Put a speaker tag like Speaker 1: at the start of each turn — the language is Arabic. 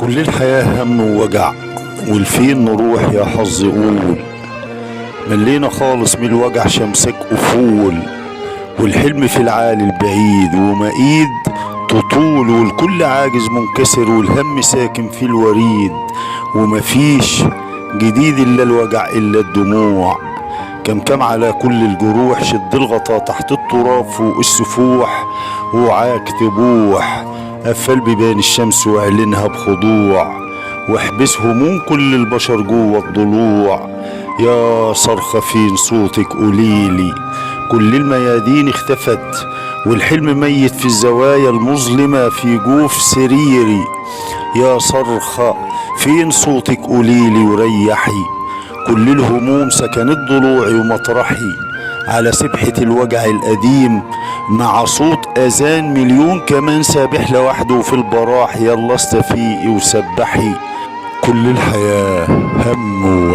Speaker 1: كل الحياة هم ووجع، والفين نروح يا حظ قول. ملينا خالص من الوجع شمسك أفول، والحلم في العالي البعيد وما ايد تطول، والكل عاجز منكسر والهم ساكن في الوريد. ومفيش جديد الا الوجع الا الدموع، كم على كل الجروح. شد الغطا تحت التراب فوق السفوح، وعاك تبوح. قفل بيبان الشمس واعلنها بخضوع، واحبس هموم كل البشر جوه الضلوع. يا صرخة فين صوتك قوليلي، كل الميادين اختفت والحلم ميت في الزوايا المظلمة في جوف سريري. يا صرخة فين صوتك قوليلي وريحي، كل الهموم سكنت ضلوعي ومطرحي على سبحة الوجع القديم، مع صوت اذان مليون كمان سابح لوحده في البراح. يلا استفيقي وسبحي، كل الحياة هم